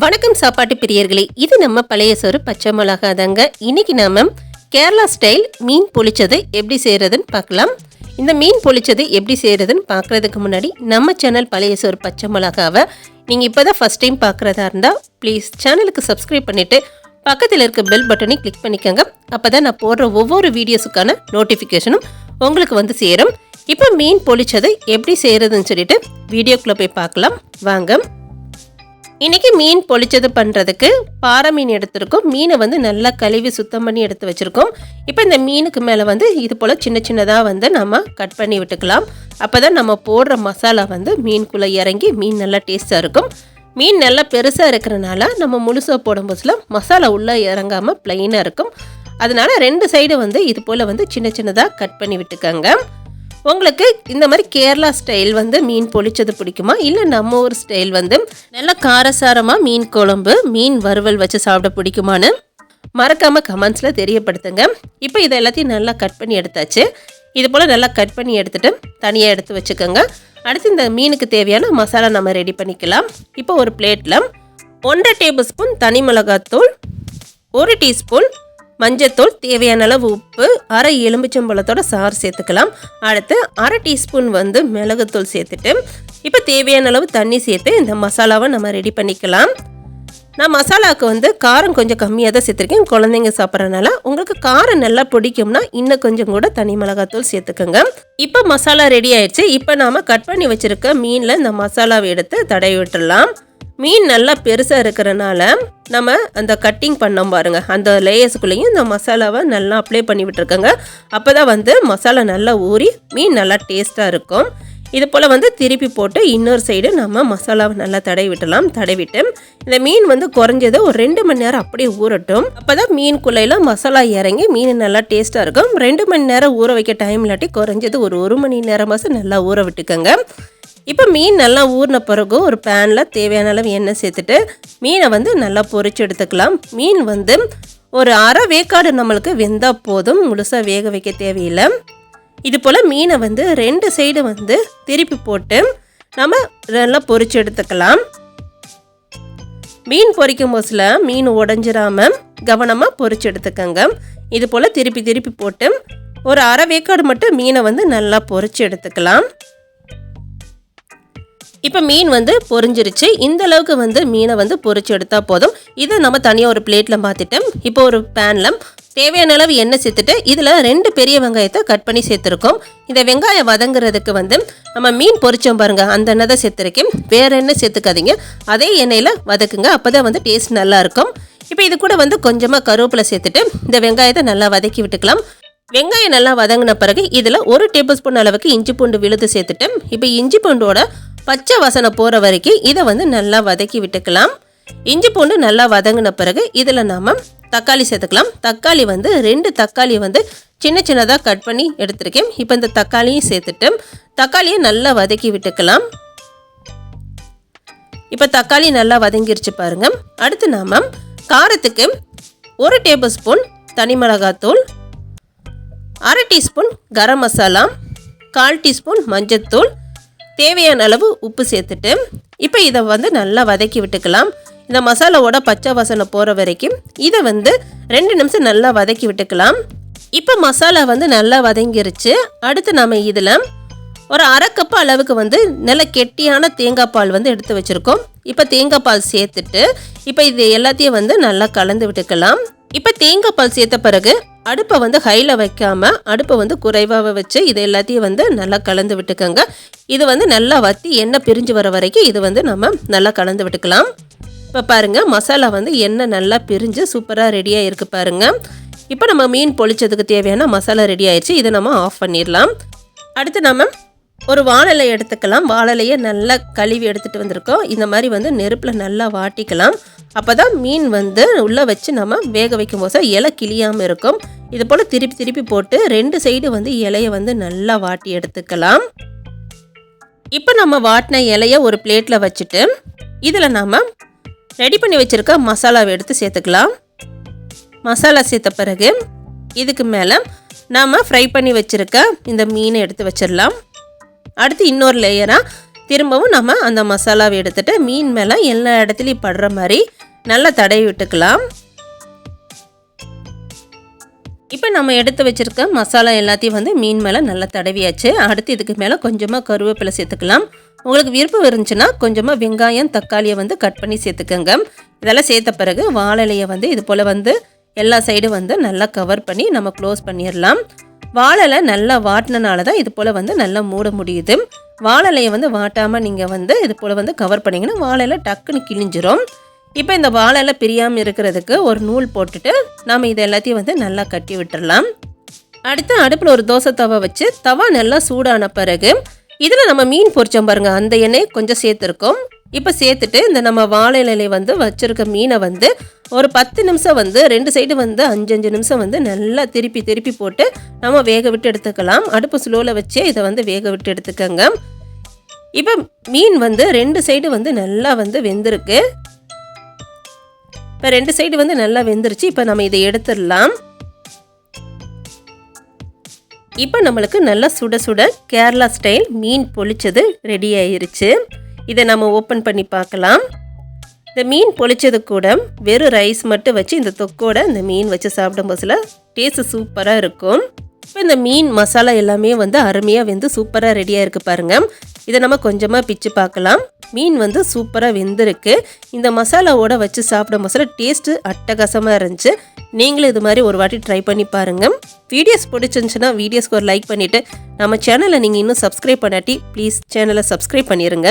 வணக்கம் சாப்பாட்டு பிரியர்களே, இது நம்ம பழைய சோறு பச்சை மிளகா தாங்க. இன்னைக்கு நாம கேரளா ஸ்டைல் மீன் பொளிச்சது எப்படி செய்யறதுன்னு பார்க்கலாம். இந்த மீன் பொளிச்சது எப்படி செய்யறதுன்னு பார்க்கறதுக்கு முன்னாடி நம்ம சேனல் பழைய சோறு பச்சை மிளகாவை நீங்கள் இப்போ தான் ஃபஸ்ட் டைம் பார்க்குறதா இருந்தால் ப்ளீஸ் சேனலுக்கு சப்ஸ்கிரைப் பண்ணிவிட்டு பக்கத்தில் இருக்க பெல் பட்டனை கிளிக் பண்ணிக்கோங்க. அப்போ தான் நான் போடுற ஒவ்வொரு வீடியோஸுக்கான நோட்டிஃபிகேஷனும் உங்களுக்கு வந்து சேரும். இப்போ மீன் பொளிச்சது எப்படி செய்கிறதுன்னு சொல்லிட்டு வீடியோக்குள்ளே போய் பார்க்கலாம் வாங்க. இன்றைக்கி மீன் பொளிச்சது பண்ணுறதுக்கு பாறை மீன் எடுத்துருக்கோம். மீனை வந்து நல்லா கழுவி சுத்தம் பண்ணி எடுத்து வச்சுருக்கோம். இப்போ இந்த மீனுக்கு மேலே வந்து இது போல் சின்ன சின்னதாக வந்து நம்ம கட் பண்ணி விட்டுக்கலாம். அப்போ தான் நம்ம போடுற மசாலா வந்து மீனுக்குள்ளே இறங்கி மீன் நல்லா டேஸ்ட்டாக இருக்கும். மீன் நல்லா பெருசாக இருக்கிறனால நம்ம முழுசாக போடும்போதுல மசாலா உள்ளே இறங்காமல் ப்ளைனாக இருக்கும். அதனால் ரெண்டு சைடு வந்து இது போல் வந்து சின்ன சின்னதாக கட் பண்ணி விட்டுக்கோங்க. உங்களுக்கு இந்த மாதிரி கேரளா ஸ்டைல் வந்து மீன் பொளிச்சது பிடிக்குமா, இல்லை நம்ம ஊர் ஸ்டைல் வந்து நல்லா காரசாரமாக மீன் குழம்பு மீன் வறுவல் வச்சு சாப்பிட பிடிக்குமான்னு மறக்காமல் கமெண்ட்ஸில் தெரியப்படுத்துங்க. இப்போ இதை எல்லாத்தையும் நல்லா கட் பண்ணி எடுத்தாச்சு. இது போல் நல்லா கட் பண்ணி எடுத்துகிட்டு தனியாக எடுத்து வச்சுக்கோங்க. அடுத்து இந்த மீனுக்கு தேவையான மசாலா நம்ம ரெடி பண்ணிக்கலாம். இப்போ ஒரு பிளேட்டில் 1.5 டேபிள் ஸ்பூன் தனி மிளகாத்தூள், 1 டீஸ்பூன் மஞ்சத்தூள், தேவையான அளவு உப்பு, அரை எலுமிச்சம்பழத்தோட சாறு சேர்த்துக்கலாம். அடுத்து 1/2 டீஸ்பூன் வந்து மிளகுத்தூள் சேர்த்துட்டு இப்போ தேவையான அளவு தண்ணி சேர்த்து இந்த மசாலாவை நம்ம ரெடி பண்ணிக்கலாம். நான் மசாலாவுக்கு வந்து காரம் கொஞ்சம் கம்மியாக தான் சேர்த்துருக்கேன். குழந்தைங்க சாப்பிட்றதுனால உங்களுக்கு காரம் நல்லா பிடிக்கும்னா இன்னும் கொஞ்சம் கூட தனி மிளகாத்தூள் சேர்த்துக்கோங்க. இப்போ மசாலா ரெடி ஆயிடுச்சு. இப்போ நாம் கட் பண்ணி வச்சுருக்க மீனில் இந்த மசாலாவை எடுத்து தடவி விட்டுடலாம். மீன் நல்லா பெருசாக இருக்கிறனால நம்ம அந்த கட்டிங் பண்ணோம் பாருங்கள், அந்த லேயர்ஸுக்குள்ளேயும் இந்த மசாலாவை நல்லா அப்ளை பண்ணி விட்டுருக்கோங்க. அப்போ தான் வந்து மசாலா நல்லா ஊறி மீன் நல்லா டேஸ்ட்டாக இருக்கும். இது போல் வந்து திருப்பி போட்டு இன்னொரு சைடு நம்ம மசாலாவை நல்லா தடவி விட்டுலாம். தடவிட்டு இந்த மீன் வந்து குறைஞ்சது ஒரு 2 மணி நேரம் அப்படியே ஊறட்டும். அப்போ தான் மீனுக்குள்ளையெல்லாம் மசாலா இறங்கி மீன் நல்லா டேஸ்ட்டாக இருக்கும். 2 மணி நேரம் ஊற வைக்க டைம் இல்லாட்டி குறைஞ்சது ஒரு 1 மணி நேரமாவது நல்லா ஊற விட்டுக்கோங்க. இப்போ மீன் நல்லா ஊறின பிறகு ஒரு பேனில் தேவையான அளவு எண்ணெய் சேர்த்துட்டு மீனை வந்து நல்லா பொரிச்சு எடுத்துக்கலாம். மீன் வந்து ஒரு அரை வேக்காடு நம்மளுக்கு வெந்தால் போதும், முழுசாக வேக வைக்க தேவையில்லை. இது போல் மீனை வந்து 2 சைடு வந்து திருப்பி போட்டு நம்ம நல்லா பொரிச்சு எடுத்துக்கலாம். மீன் பொரிக்கும் போதுல மீன் உடஞ்சிராமல் கவனமாக பொரிச்சு எடுத்துக்கோங்க. இது போல் திருப்பி திருப்பி போட்டு ஒரு அரை வேக்காடு மட்டும் மீனை வந்து நல்லா பொரிச்சு எடுத்துக்கலாம். இப்போ மீன் வந்து பொரிஞ்சிருச்சு. இந்த அளவுக்கு வந்து மீனை வந்து பொரிச்சு எடுத்தால் போதும். இதை நம்ம தனியாக ஒரு பிளேட்டில் மாற்றிட்டு இப்போ ஒரு பேனில் தேவையான அளவு எண்ணெய் சேர்த்துட்டு இதில் 2 பெரிய வெங்காயத்தை கட் பண்ணி சேர்த்துருக்கோம். இந்த வெங்காயம் வதங்குறதுக்கு வந்து நம்ம மீன் பொரிச்சோம் பாருங்கள், அந்த எண்ணெய் தான் சேர்த்துருக்கேன். வேறு எண்ணெய் சேர்த்துக்காதீங்க, அதே எண்ணெயில் வதக்குங்க. அப்போ தான் வந்து டேஸ்ட் நல்லாயிருக்கும். இப்போ இது கூட வந்து கொஞ்சமாக கருவேப்பிலை சேர்த்துட்டு இந்த வெங்காயத்தை நல்லா வதக்கி விட்டுக்கலாம். வெங்காயம் நல்லா வதங்கின பிறகு இதில் 1 டேபிள் ஸ்பூன் அளவுக்கு இஞ்சி பூண்டு விழுது சேர்த்துட்டு இப்போ இஞ்சி பூண்டோட பச்சை வாசனை போகிற வரைக்கும் இதை வந்து நல்லா வதக்கி விட்டுக்கலாம். இஞ்சி பூண்டு நல்லா வதங்கின பிறகு இதில் நாம் தக்காளி சேர்த்துக்கலாம். தக்காளி வந்து 2 தக்காளி வந்து சின்ன சின்னதாக கட் பண்ணி எடுத்துருக்கேன். இப்போ இந்த தக்காளியும் சேர்த்துட்டு தக்காளியை நல்லா வதக்கி விட்டுக்கலாம். இப்போ தக்காளி நல்லா வதங்கிருச்சு பாருங்கள். அடுத்து நாம் காரத்துக்கு 1 டேபிள் ஸ்பூன் தனி மிளகாத்தூள், 1/2 டீஸ்பூன் கரம் மசாலா, 1/4 டீஸ்பூன் மஞ்சத்தூள், தேவையான அளவு உப்பு சேர்த்துட்டு இப்போ இதை வந்து நல்லா வதக்கி விட்டுக்கலாம். இந்த மசாலாவோட பச்சை வாசனை போகிற வரைக்கும் இதை வந்து 2 நிமிஷம் நல்லா வதக்கி விட்டுக்கலாம். இப்போ மசாலா வந்து நல்லா வதங்கிருச்சு. அடுத்து நம்ம இதில் ஒரு 1/2 கப் அளவுக்கு வந்து நல்ல கெட்டியான தேங்காய் பால் வந்து எடுத்து வச்சுருக்கோம். இப்போ தேங்காய் பால் சேர்த்துட்டு இப்போ இது எல்லாத்தையும் வந்து நல்லா கலந்து விட்டுக்கலாம். இப்போ தேங்காய் பால் சேர்த்த பிறகு அடுப்பை வந்து ஹையில் வைக்காமல் அடுப்பை வந்து குறைவாக வச்சு இது எல்லாத்தையும் வந்து நல்லா கலந்து விட்டுக்கோங்க. இது வந்து நல்லா வற்றி எண்ணெய் பிரிஞ்சு வர வரைக்கும் இது வந்து நம்ம நல்லா கலந்து விட்டுக்கலாம். இப்போ பாருங்கள், மசாலா வந்து எண்ணெய் நல்லா பிரிஞ்சு சூப்பராக ரெடியாக இருக்குது பாருங்கள். இப்போ நம்ம மீன் பொளிச்சதுக்கு தேவையான மசாலா ரெடி ஆயிடுச்சு. இதை நம்ம ஆஃப் பண்ணிடலாம். அடுத்து நம்ம ஒரு வாழலை எடுத்துக்கலாம். வாழலையை நல்லா கழுவி எடுத்துகிட்டு வந்திருக்கோம். இந்த மாதிரி வந்து நெருப்பில் நல்லா வாட்டிக்கலாம். அப்போ தான் மீன் வந்து உள்ளே வச்சு நம்ம வேக வைக்கும் போது இலை கிளியாமல் இருக்கும். இது போல் திருப்பி திருப்பி போட்டு 2 சைடு வந்து இலையை வந்து நல்லா வாட்டி எடுத்துக்கலாம். இப்போ நம்ம வாட்டின இலையை ஒரு பிளேட்டில் வச்சுட்டு இதில் நம்ம ரெடி பண்ணி வச்சுருக்க மசாலாவை எடுத்து சேர்த்துக்கலாம். மசாலா சேர்த்த பிறகு இதுக்கு மேலே நாம் ஃப்ரை பண்ணி வச்சுருக்க இந்த மீனை எடுத்து வச்சிடலாம். அடுத்து இன்னொரு லேயராக திரும்பவும் நம்ம அந்த மசாலாவை எடுத்துகிட்டு மீன் மேலே எல்லா இடத்துலையும் படுற மாதிரி நல்லா தடவி விட்டுக்கலாம். இப்போ நம்ம எடுத்து வச்சுருக்க மசாலா எல்லாத்தையும் வந்து மீன் மேலே நல்லா தடவியாச்சு. அடுத்து இதுக்கு மேலே கொஞ்சமாக கருவேப்பிலை சேர்த்துக்கலாம். உங்களுக்கு விருப்பம் இருந்துச்சுன்னா கொஞ்சமாக வெங்காயம் தக்காளியை வந்து கட் பண்ணி சேர்த்துக்கோங்க. இதெல்லாம் சேர்த்த பிறகு வாழை இலையை வந்து இது போல் வந்து எல்லா சைடும் வந்து நல்லா கவர் பண்ணி நம்ம க்ளோஸ் பண்ணிடலாம். வாழை இலை நல்லா வாட்டினால தான் இது போல் வந்து நல்லா மூட முடியுது. வாழை இலையை வந்து வாட்டாமல் நீங்கள் வந்து இது போல் வந்து கவர் பண்ணிங்கன்னா வாழை இலை டக்குன்னு கிழிஞ்சிரும். இப்போ இந்த வாழை இலை பிரியாமல் இருக்கிறதுக்கு ஒரு நூல் போட்டுட்டு நாம் இதை எல்லாத்தையும் வந்து நல்லா கட்டி விட்டுடலாம். அடுத்து அடுப்பில் ஒரு தோசை தவா வச்சு தவா நல்லா சூடான பிறகு இதில் நம்ம மீன் பொரிச்சோம் பாருங்கள், அந்த எண்ணெய் கொஞ்சம் சேர்த்துருக்கோம். இப்போ சேர்த்துட்டு இந்த நம்ம வாழை இலையை வந்து வச்சுருக்க மீனை வந்து ஒரு 10 நிமிஷம் வந்து 2 சைடு வந்து 5 நிமிஷம் வந்து நல்லா திருப்பி போட்டு நம்ம வேக விட்டு எடுத்துக்கலாம். அடுப்பு ஸ்லோவில் வச்சே இதை வந்து வேக விட்டு எடுத்துக்கோங்க. இப்போ மீன் வந்து 2 சைடு வந்து நல்லா வந்து வெந்திருக்கு. இப்போ 2 சைடு வந்து நல்லா வெந்துருச்சு. இப்போ நம்ம இதை எடுத்துடலாம். இப்போ நம்மளுக்கு நல்லா சுட சுட கேரளா ஸ்டைல் மீன் பொளிச்சது ரெடி ஆயிருச்சு. இதை நம்ம ஓப்பன் பண்ணி பார்க்கலாம். இந்த மீன் பொளிச்சது கூட வெறும் ரைஸ் மட்டும் வச்சு இந்த தொக்கோட இந்த மீன் வச்சு சாப்பிடும்போதுல டேஸ்ட்டு சூப்பராக இருக்கும். இப்போ இந்த மீன் மசாலா எல்லாமே வந்து அருமையாக வெந்து சூப்பராக ரெடியாக இருக்குது பாருங்கள். இதை நம்ம கொஞ்சமாக பிச்சு பார்க்கலாம். மீன் வந்து சூப்பராக வெந்திருக்கு. இந்த மசாலாவோட வச்சு சாப்பிடும் மசாலா டேஸ்ட்டு அட்டகாசமாக இருந்துச்சு. நீங்களும் இது மாதிரி ஒரு வாட்டி ட்ரை பண்ணி பாருங்கள். வீடியோஸ் பிடிச்சிருந்துச்சுன்னா வீடியோஸ்க்கு ஒரு லைக் பண்ணிவிட்டு நம்ம சேனலை நீங்கள் இன்னும் சப்ஸ்கிரைப் பண்ணாட்டி ப்ளீஸ் சேனலை சப்ஸ்கிரைப் பண்ணிடுங்க.